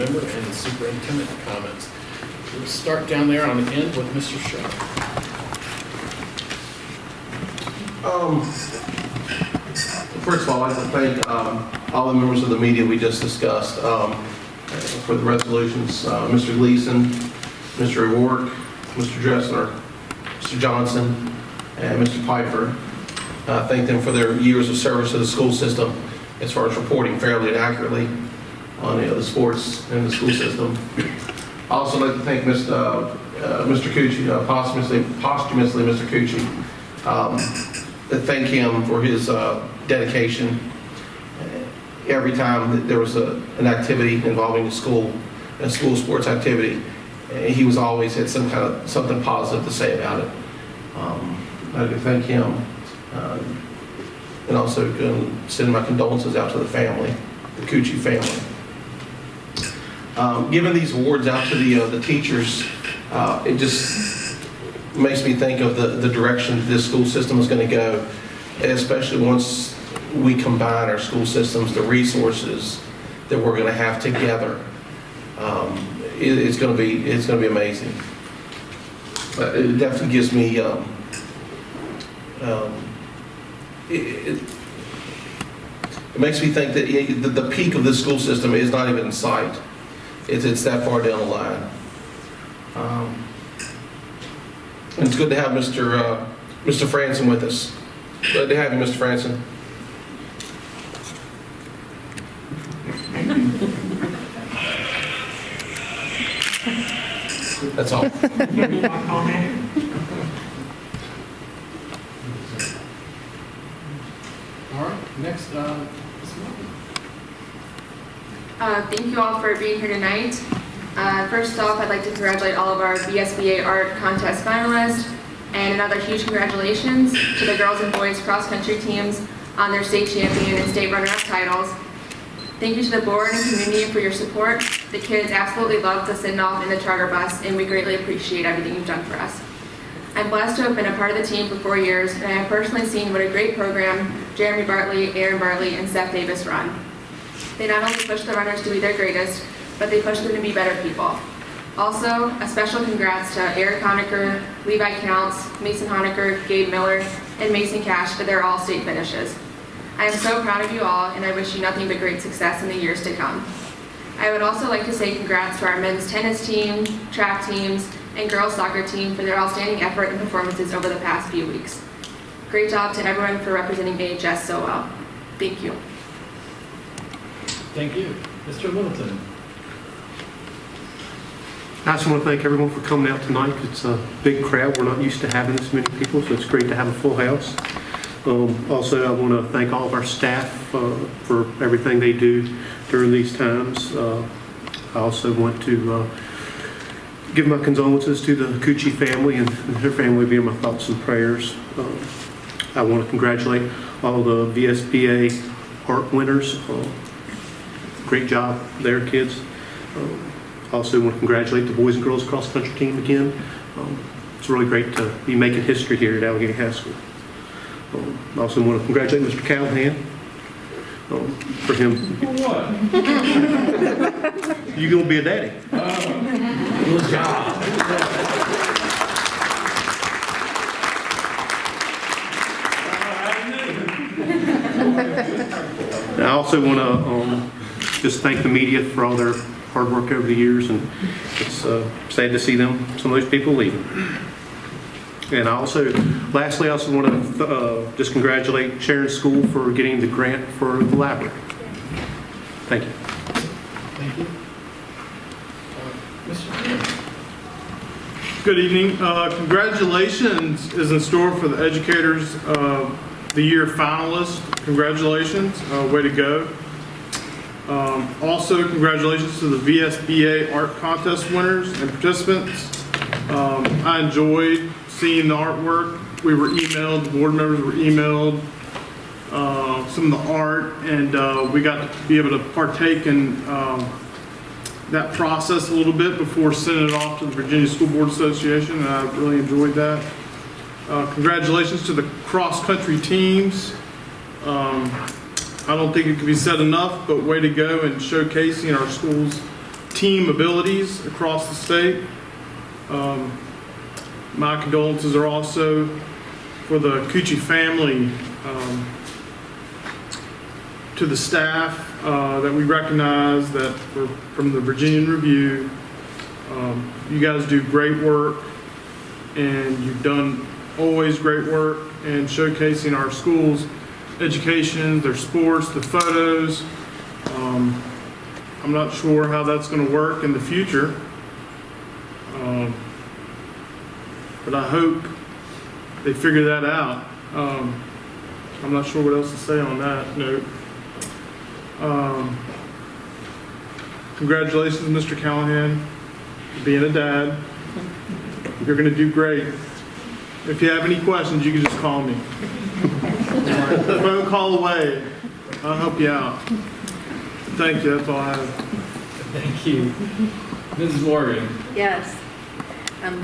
member and the superintendent comments. We'll start down there on the end with Mr. Shaw. First of all, I'd like to thank all the members of the media we just discussed for the resolutions. Mr. Gleason, Mr. O'Rourke, Mr. Dressler, Mr. Johnson, and Mr. Pfeiffer. Thank them for their years of service to the school system as far as reporting fairly and accurately on the sports in the school system. I also like to thank Mr. Cucci, posthumously Mr. Cucci, to thank him for his dedication every time that there was an activity involving the school, a school sports activity. He was always had something positive to say about it. I'd like to thank him, and also send my condolences out to the family, the Cucci family. Giving these awards out to the teachers, it just makes me think of the direction this school system is going to go, especially once we combine our school systems, the resources that we're going to have together. It's going to be amazing. It definitely gives me it makes me think that the peak of this school system is not even in sight. It's that far down the line. And it's good to have Mr. Franson with us. Glad to have you, Mr. Franson. That's all. All right, next, Ms. Martin. Thank you all for being here tonight. First off, I'd like to congratulate all of our VSBA art contest finalists, and another huge congratulations to the girls and boys cross-country teams on their state champion and state runner-up titles. Thank you to the board and community for your support. The kids absolutely loved the send-off in the charter bus, and we greatly appreciate everything you've done for us. I'm blessed to have been a part of the team for 4 years, and I have personally seen what a great program Jeremy Bartley, Aaron Bartley, and Seth Davis run. They not only push the runners to be their greatest, but they push them to be better people. Also, a special congrats to Eric Honecker, Levi Counts, Mason Honecker, Gabe Miller, and Mason Cash for their all-state finishes. I am so proud of you all, and I wish you nothing but great success in the years to come. I would also like to say congrats to our men's tennis team, track teams, and girls soccer team for their outstanding effort and performances over the past few weeks. Great job to everyone for representing AHS so well. Thank you. Thank you. Mr. Littleton. I just want to thank everyone for coming out tonight. It's a big crowd. We're not used to having this many people, so it's great to have a full house. Also, I want to thank all of our staff for everything they do during these times. I also want to give my condolences to the Cucci family and their family, being my thoughts and prayers. I want to congratulate all the VSBA art winners. Great job there, kids. Also want to congratulate the boys and girls cross country team again. It's really great to be making history here at Alleghany High School. I also want to congratulate Mr. Callahan for him. What? You're going to be a daddy. Good job. I also want to just thank the media for all their hard work over the years, and it's sad to see some of those people leaving. And lastly, I also want to just congratulate Sharon School for getting the grant for the library. Thank you. Thank you. Mr. King. Good evening. Congratulations is in store for the Educators of the Year finalists. Congratulations. Way to go. Also, congratulations to the VSBA art contest winners and participants. I enjoyed seeing the artwork. We were emailed, the board members were emailed some of the art, and we got to be able to partake in that process a little bit before sending it off to the Virginia School Board Association, and I really enjoyed that. Congratulations to the cross-country teams. I don't think it can be said enough, but way to go in showcasing our school's team abilities across the state. My condolences are also for the Cucci family, to the staff that we recognize that were from the Virginian Review. You guys do great work, and you've done always great work in showcasing our schools' education, their sports, the photos. I'm not sure how that's going to work in the future, but I hope they figure that out. I'm not sure what else to say on that note. Congratulations, Mr. Callahan, for being a dad. You're going to do great. If you have any questions, you can just call me. Phone call away. I'll help you out. Thank you. That's all I have. Thank you. Mrs. Morgan. Yes.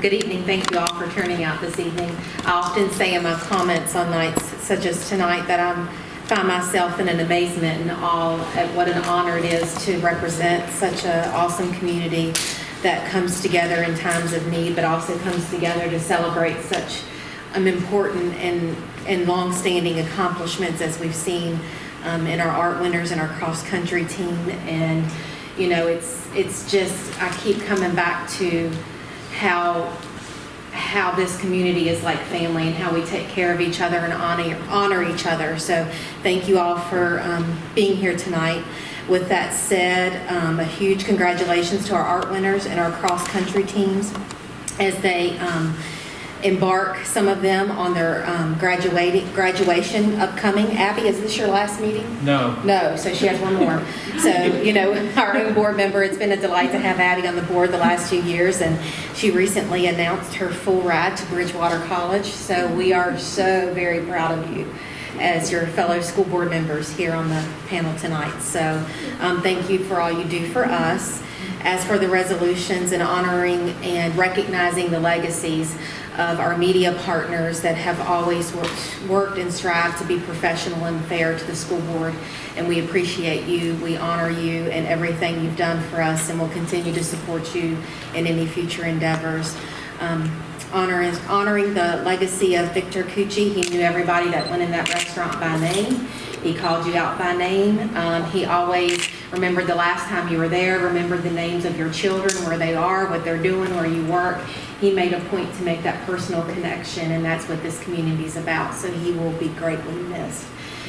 Good evening. Thank you all for turning out this evening. I often say in my comments on nights such as tonight that I find myself in an amazement and awe at what an honor it is to represent such an awesome community that comes together in times of need, but also comes together to celebrate such important and long-standing accomplishments as we've seen in our art winners and our cross-country team. And you know, it's just, I keep coming back to how this community is like family and how we take care of each other and honor each other. So thank you all for being here tonight. With that said, a huge congratulations to our art winners and our cross-country teams as they embark, some of them, on their graduation upcoming. Abby, is this your last meeting? No. No, so she has one more. So, you know, our own board member, it's been a delight to have Abby on the board the last 2 years, and she recently announced her full ride to Bridgewater College. So we are so very proud of you as your fellow school board members here on the panel tonight. So thank you for all you do for us. As for the resolutions and honoring and recognizing the legacies of our media partners that have always worked and strived to be professional and fair to the school board. And we appreciate you, we honor you and everything you've done for us, and we'll continue to support you in any future endeavors. Honoring the legacy of Victor Cucci. He knew everybody that went in that restaurant by name. He called you out by name. He always remembered the last time you were there, remembered the names of your children, where they are, what they're doing, where you work. He made a point to make that personal connection, and that's what this community is about. So he will be greatly missed.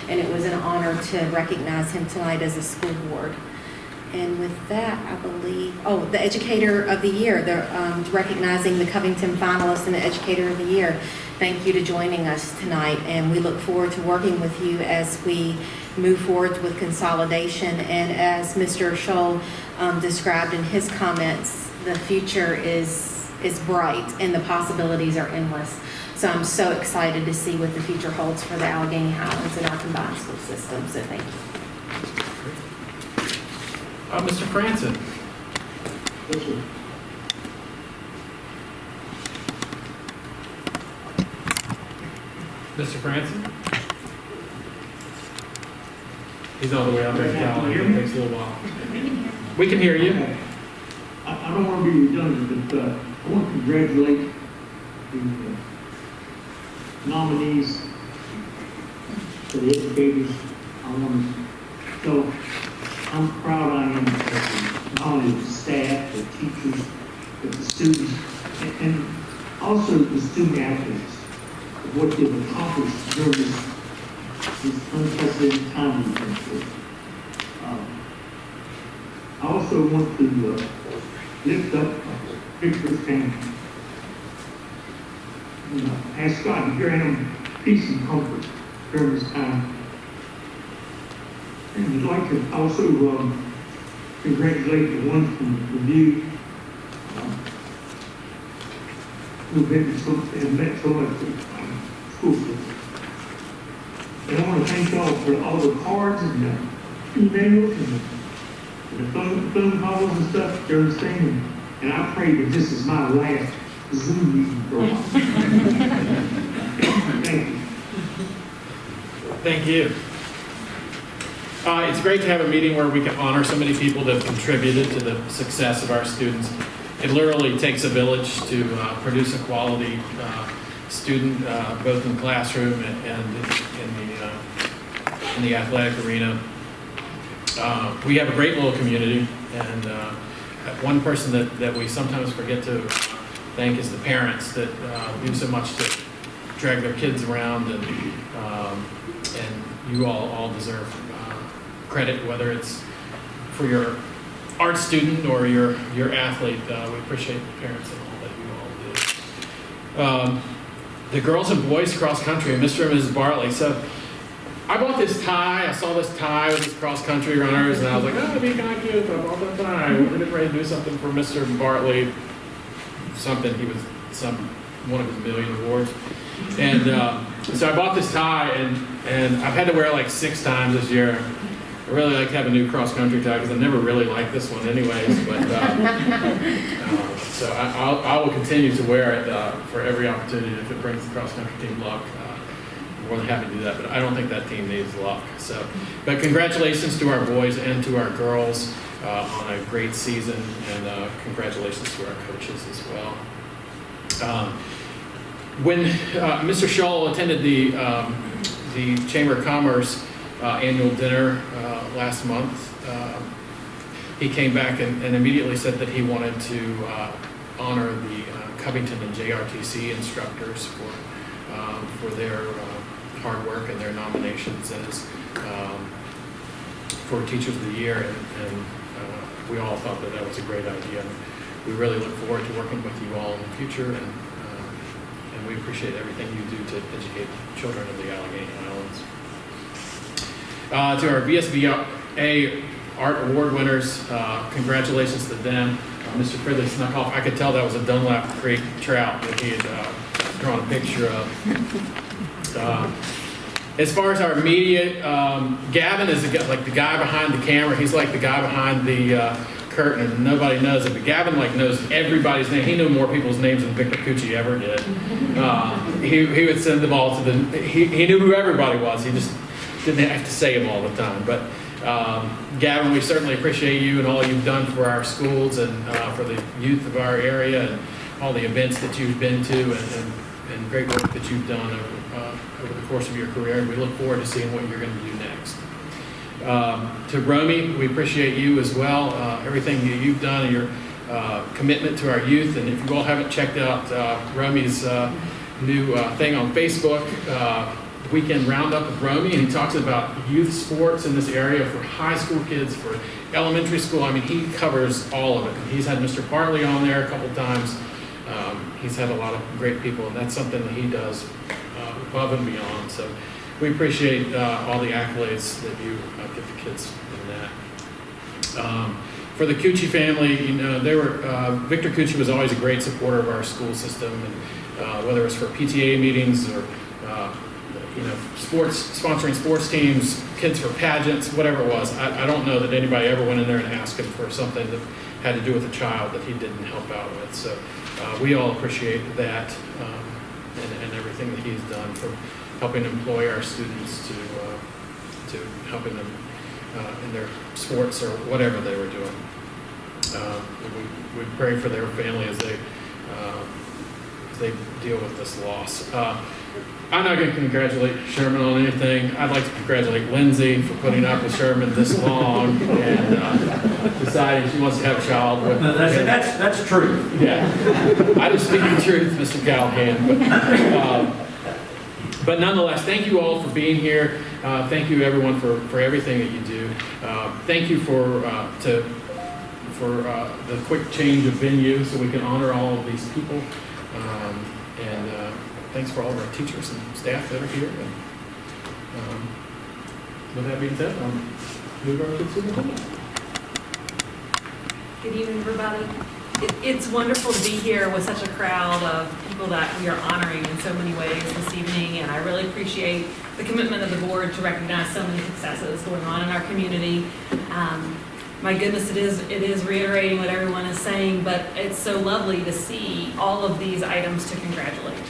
And it was an honor to recognize him tonight as a school board. And with that, I believe, the Educator of the Year, recognizing the Covington finalists and the Educator of the Year. Thank you to joining us tonight, and we look forward to working with you as we move forward with consolidation. And as Mr. Scholl described in his comments, the future is bright and the possibilities are endless. So I'm so excited to see what the future holds for the Alleghany Highlands and our combined school system. So thank you. Mr. Franson. Mr. Franson? He's all the way out there in Cali. It takes a little while. We can hear you. I don't want to be redundant, but I want to congratulate the nominees for the educators. I want to tell I'm proud I am of not only the staff, the teachers, but the students, and also the student athletes, of what they've accomplished during this unprecedented time we've been through. I also want to lift up Victor's family. Ask God to grant them peace and comfort during this time. And I'd like to also congratulate the ones from the Review who've met so much school system. And I want to thank y'all for all the cards and the emails and the phone calls and stuff during this thing. And I pray that this is my last Zoom meeting for a while. Thank you. Thank you. It's great to have a meeting where we can honor so many people that have contributed to the success of our students. It literally takes a village to produce a quality student, both in the classroom and in the athletic arena. We have a great little community, and one person that we sometimes forget to thank is the parents that do so much to drag their kids around, and you all deserve credit, whether it's for your art student or your athlete. We appreciate the parents and all that you all do. The girls and boys cross country, Mr. and Mrs. Bartley. So I bought this tie. I saw this tie with these cross country runners, and I was like, oh, it'd be kind of cute. I bought that tie. We're getting ready to do something for Mr. Bartley. He was one of his million awards. And so I bought this tie, and I've had to wear it like 6 times this year. I really like to have a new cross-country tie because I never really liked this one anyways. But so I will continue to wear it for every opportunity if it brings the cross-country team luck. I'm more than happy to do that, but I don't think that team needs luck. So, but congratulations to our boys and to our girls on a great season, and congratulations to our coaches as well. When Mr. Shull attended the Chamber of Commerce annual dinner last month, he came back and immediately said that he wanted to honor the Covington and JRTC instructors for their hard work and their nominations as for Teachers of the Year, and we all thought that was a great idea. We really look forward to working with you all in the future, and we appreciate everything you do to educate children of the Alleghany Islands. To our VSBA Art Award winners, congratulations to them. Mr. Fridley snuck off. I could tell that was a Dunlap Creek trout that he had drawn a picture of. As far as our immediate, Gavin is like the guy behind the camera. He's like the guy behind the curtain, and nobody knows it, but Gavin knows everybody's name. He knew more people's names than Victor Cucci ever did. He would send them all to he knew who everybody was. He just didn't have to say them all the time. But Gavin, we certainly appreciate you and all you've done for our schools and for the youth of our area, and all the events that you've been to, and great work that you've done over the course of your career. And we look forward to seeing what you're going to do next. To Romy, we appreciate you as well, everything that you've done and your commitment to our youth. And if you all haven't checked out Romy's new thing on Facebook, Weekend Roundup with Romy, and he talks about youth sports in this area for high school kids, for elementary school. I mean, he covers all of it. He's had Mr. Bartley on there a couple times. He's had a lot of great people, and that's something that he does above and beyond. So we appreciate all the accolades that you give the kids in that. For the Cucci family, Victor Cucci was always a great supporter of our school system, and whether it was for PTA meetings or sponsoring sports teams, kids for pageants, whatever it was. I don't know that anybody ever went in there and asked him for something that had to do with a child that he didn't help out with. So we all appreciate that and everything that he's done for helping employ our students to helping them in their sports or whatever they were doing. We pray for their family as they deal with this loss. I'm not going to congratulate Sherman on anything. I'd like to congratulate Lindsay for putting up with Sherman this long and deciding she wants to have a child with him. That's true. Yeah. I just speak the truth, Mr. Callahan. But nonetheless, thank you all for being here. Thank you, everyone, for everything that you do. Thank you for the quick change of venue so we can honor all of these people. And thanks for all of our teachers and staff that are here. And with that being said, I'll move over to the superintendent. Good evening, everybody. It's wonderful to be here with such a crowd of people that we are honoring in so many ways this evening, and I really appreciate the commitment of the board to recognize so many successes going on in our community. My goodness, it is reiterating what everyone is saying, but it's so lovely to see all of these items to congratulate.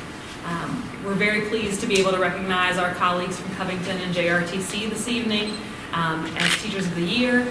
We're very pleased to be able to recognize our colleagues from Covington and JRTC this evening. as Teachers of the Year.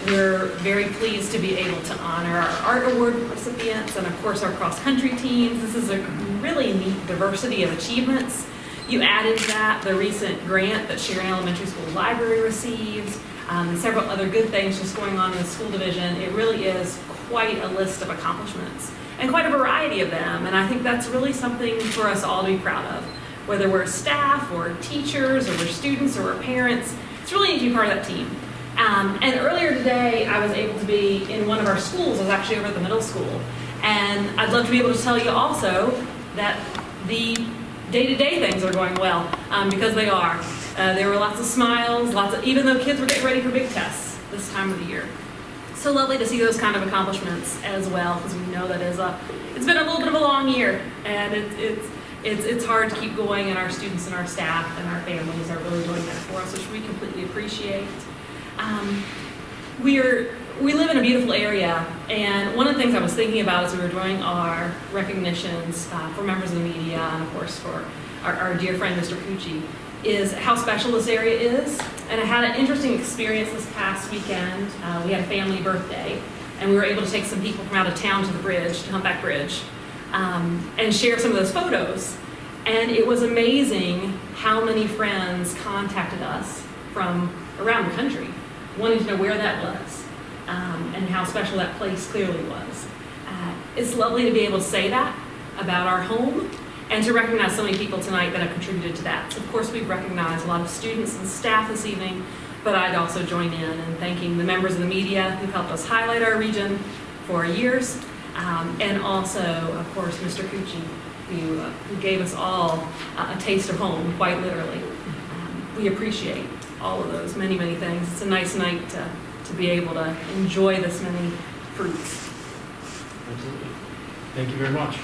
We're very pleased to be able to honor our art award recipients and of course our cross-country teams. This is a really neat diversity of achievements. You added to that the recent grant that Sharon Elementary School Library received, and several other good things just going on in the school division. It really is quite a list of accomplishments and quite a variety of them. And I think that's really something for us all to be proud of. Whether we're staff or teachers or we're students or we're parents, it's really neat to be part of that team. And earlier today, I was able to be in one of our schools. I was actually over at the middle school. And I'd love to be able to tell you also that the day-to-day things are going well, because they are. There were lots of smiles, even though kids were getting ready for big tests this time of the year. So lovely to see those kind of accomplishments as well, because we know that it's been a little bit of a long year, and it's hard to keep going, and our students and our staff and our families are really doing that for us, which we completely appreciate. We live in a beautiful area, and one of the things I was thinking about as we were doing our recognitions for members of the media, and of course for our dear friend Mr. Cucci, is how special this area is. And I had an interesting experience this past weekend. We had a family birthday, and we were able to take some people from out of town to the bridge, to Humpback Bridge, and share some of those photos. And it was amazing how many friends contacted us from around the country, wanting to know where that was, and how special that place clearly was. It's lovely to be able to say that about our home, and to recognize so many people tonight that have contributed to that. So of course, we've recognized a lot of students and staff this evening, but I'd also join in thanking the members of the media who've helped us highlight our region for years, and also, of course, Mr. Cucci, who gave us all a taste of home, quite literally. We appreciate all of those many, many things. It's a nice night to be able to enjoy this many fruits. Absolutely. Thank you very much.